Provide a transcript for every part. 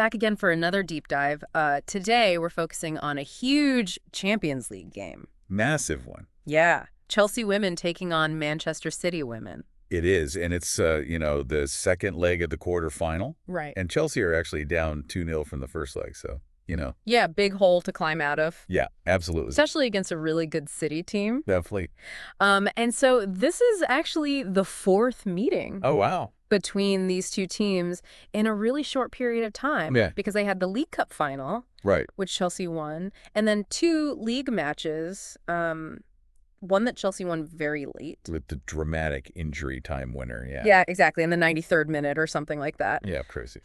back again for another deep dive. Today, we're focusing on a huge Champions League game. Massive one. Yeah. Chelsea women taking on Manchester City women. It is, and it's, the second leg of the quarterfinal. Right. And Chelsea are actually down 2-0 from the first leg, so. Yeah, big hole to climb out of. Yeah, absolutely. Especially against a really good City team. Definitely. And so this is actually the fourth meeting. Oh, wow. Between these two teams in a really short period of time. Yeah. Because they had the League Cup final. Right. Which Chelsea won. And then 2 league matches. One that Chelsea won very late. With the dramatic injury time winner, yeah. Yeah, exactly. In the 93rd minute or something like that. Yeah, crazy.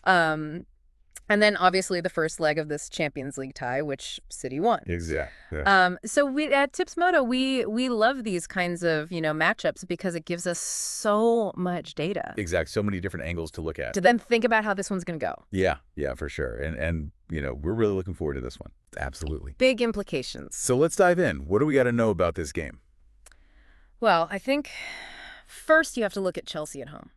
And then obviously the first leg of this Champions League tie, which City won. Exactly. So we at Tipsmodo, we love these kinds of, matchups because it gives us so much data. Exactly. So many different angles to look at. To then think about how this one's going to go. Yeah, for sure. And we're really looking forward to this one. Absolutely. Big implications. So let's dive in. What do we got to know about this game? Well, I think first you have to look at Chelsea at home.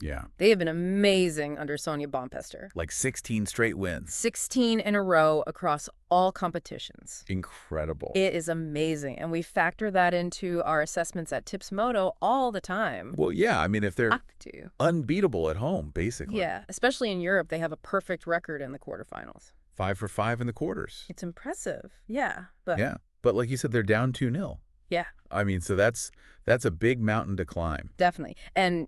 Yeah. They have been amazing under Sonia Bonpester. Like 16 straight wins. 16 in a row across all competitions. Incredible. It is amazing. And we factor that into our assessments at Tipsmodo all the time. Well, yeah. I mean, if they're unbeatable at home, basically. Yeah. Especially in Europe, they have a perfect record in the quarterfinals. 5 for 5 in the quarters. It's impressive. Yeah. But like you said, they're down 2-0. Yeah. I mean, so that's a big mountain to climb. Definitely. And,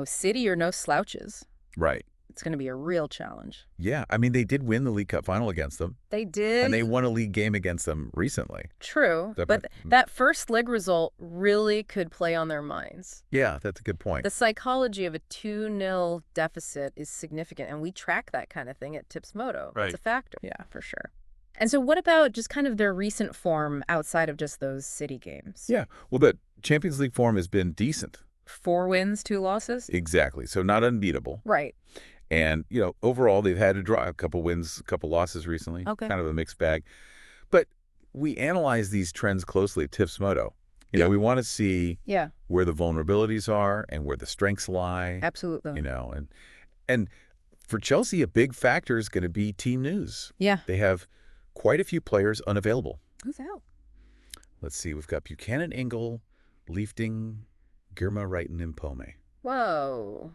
City are no slouches. Right. It's going to be a real challenge. Yeah. I mean, they did win the League Cup final against them. They did. And they won a league game against them recently. True. But that first leg result really could play on their minds. Yeah, that's a good point. The psychology of a 2-0 deficit is significant, and we track that kind of thing at Tipsmodo. Right. It's a factor. Yeah, for sure. And so what about just kind of their recent form outside of just those City games? Yeah. Well, the Champions League form has been decent. 4 wins, 2 losses? Exactly. So not unbeatable. Right. And, overall, they've had to draw a couple wins, a couple losses recently. Okay. Kind of a mixed bag. But we analyze these trends closely at Tipsmodo. We want to see where the vulnerabilities are and where the strengths lie. Absolutely. And for Chelsea, a big factor is going to be team news. Yeah. They have quite a few players unavailable. Who's out? Let's see. We've got Buchanan, Engel, Leifting, Girma, Wrighton, and Pome. Whoa.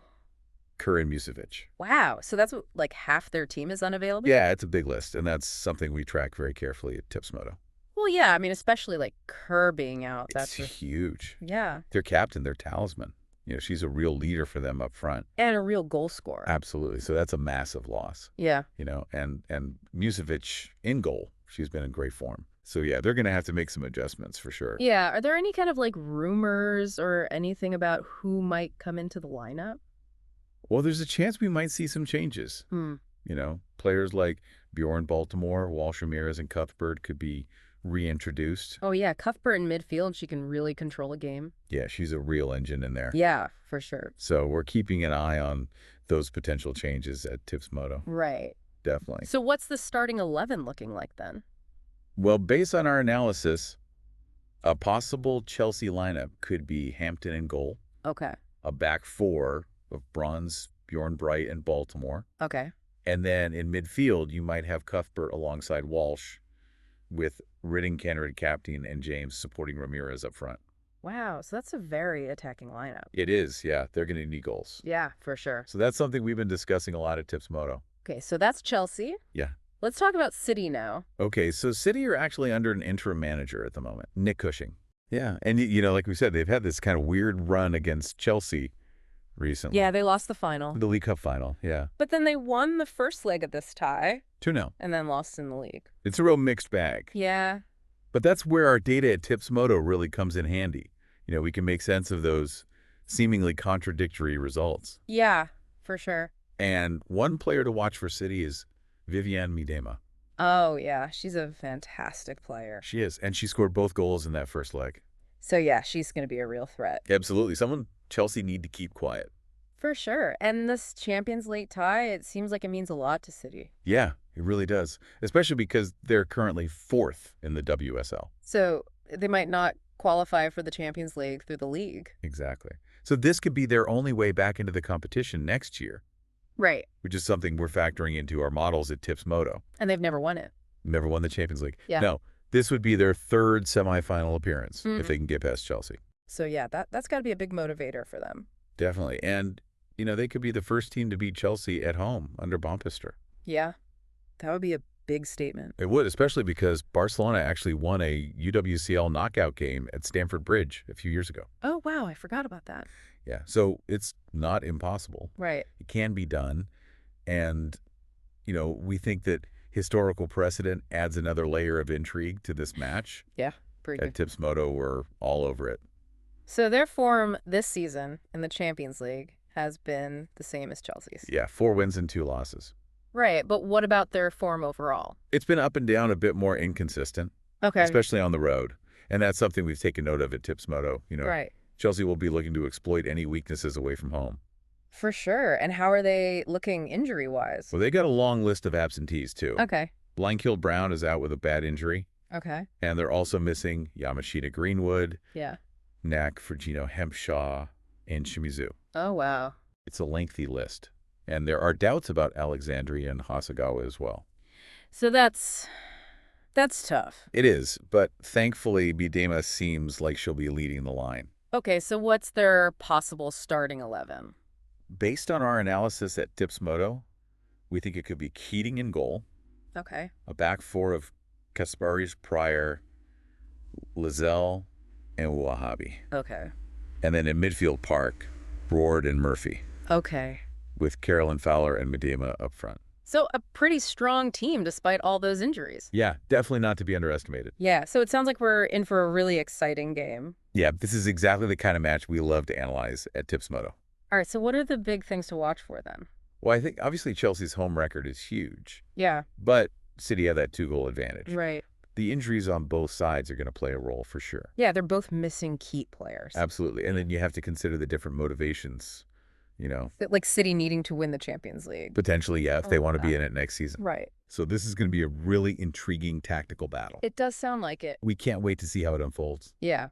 Kerr and Musovic. Wow. So that's like half their team is unavailable? Yeah, it's a big list, and that's something we track very carefully at Tipsmodo. Well, yeah. I mean, especially like Kerr being out. That's huge. Yeah. Their captain, their talisman. She's a real leader for them up front. And a real goal scorer. Absolutely. So that's a massive loss. Yeah. And Musovic in goal. She's been in great form. So, yeah, they're going to have to make some adjustments for sure. Yeah. Are there any kind of like rumors or anything about who might come into the lineup? Well, there's a chance we might see some changes. Players like Bjorn Baltimore, Walsh Ramirez, and Cuthbert could be reintroduced. Oh, yeah. Cuthbert in midfield, she can really control a game. Yeah, she's a real engine in there. Yeah, for sure. So we're keeping an eye on those potential changes at Tipsmodo. Right. Definitely. So what's the starting 11 looking like then? Well, based on our analysis, a possible Chelsea lineup could be Hampton in goal. Okay. A back 4 of Bronze, Bjorn Bright, and Baltimore. Okay. And then in midfield, you might have Cuthbert alongside Walsh with Ridding, Kenrad, captain, and James supporting Ramirez up front. Wow. So that's a very attacking lineup. It is, yeah. They're going to need goals. Yeah, for sure. So that's something we've been discussing a lot at Tipsmodo. Okay, so that's Chelsea. Yeah. Let's talk about City now. Okay, so City are actually under an interim manager at the moment, Nick Cushing. Yeah, and like we said, they've had this kind of weird run against Chelsea recently. Yeah, they lost the final. The League Cup final, yeah. But then they won the first leg of this tie. 2-0. And then lost in the league. It's a real mixed bag. Yeah. But that's where our data at Tipsmodo really comes in handy. We can make sense of those seemingly contradictory results. Yeah, for sure. And one player to watch for City is Viviane Miedema. Oh, yeah. She's a fantastic player. She is. And she scored both goals in that first leg. So, yeah, she's going to be a real threat. Absolutely. Someone Chelsea need to keep quiet. For sure. And this Champions League tie, it seems like it means a lot to City. Yeah, it really does. Especially because they're currently 4th in the WSL. So they might not qualify for the Champions League through the league. Exactly. So this could be their only way back into the competition next year. Right. which is something we're factoring into our models at Tipsmodo. And they've never won it. Never won the Champions League. Yeah. No, this would be their third semifinal appearance if they can get past Chelsea. So, yeah, that's got to be a big motivator for them. Definitely. And, they could be the first team to beat Chelsea at home under Bompister. Yeah, that would be a big statement. It would, especially because Barcelona actually won a UWCL knockout game at Stamford Bridge a few years ago. Oh, wow, I forgot about that. Yeah, so it's not impossible. Right. It can be done. And, we think that historical precedent adds another layer of intrigue to this match. Yeah, pretty good. At Tipsmodo, we're all over it. So their form this season in the Champions League has been the same as Chelsea's. Yeah, 4 wins and 2 losses. Right, but what about their form overall? It's been up and down, a bit more inconsistent. Okay. Especially on the road. And that's something we've taken note of at Tipsmodo. Right. Chelsea will be looking to exploit any weaknesses away from home. For sure. And how are they looking injury-wise? Well, they got a long list of absentees, too. Okay. Blankill-Brown is out with a bad injury. Okay. And they're also missing Yamashita Greenwood, Yeah. Nak, Virginio Hempshaw, and Shimizu. Oh, wow. It's a lengthy list. And there are doubts about Alexandria and Hasegawa as well. So that's tough. It is, but thankfully, Biedema seems like she'll be leading the line. Okay, so what's their possible starting 11? Based on our analysis at Tipsmodo, we think it could be Keating in goal. Okay. A back four of Kasparis, Pryor, Lizelle, and Wahabi. Okay. And then in midfield Park, Roard and Murphy. Okay. With Carolyn Fowler and Biedema up front. So a pretty strong team despite all those injuries. Yeah, definitely not to be underestimated. Yeah, so it sounds like we're in for a really exciting game. Yeah, this is exactly the kind of match we love to analyze at Tipsmodo. All right, so what are the big things to watch for then? Well, I think obviously Chelsea's home record is huge. Yeah. But City have that 2-goal advantage. Right. The injuries on both sides are going to play a role for sure. Yeah, they're both missing key players. Absolutely. And then you have to consider the different motivations, Like City needing to win the Champions League. Potentially, yeah, if they want to be in it next season. Right. So this is going to be a really intriguing tactical battle. It does sound like it. We can't wait to see how it unfolds. Yeah.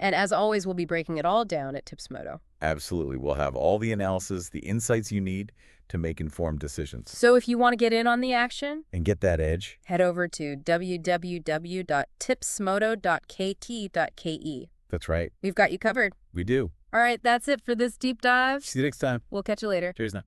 And as always, we'll be breaking it all down at Tipsmodo. Absolutely. We'll have all the analysis, the insights you need to make informed decisions. So if you want to get in on the action and get that edge, head over to www.tipsmodo.kt.ke. That's right. We've got you covered. We do. All right, that's it for this deep dive. See you next time. We'll catch you later. Cheers now.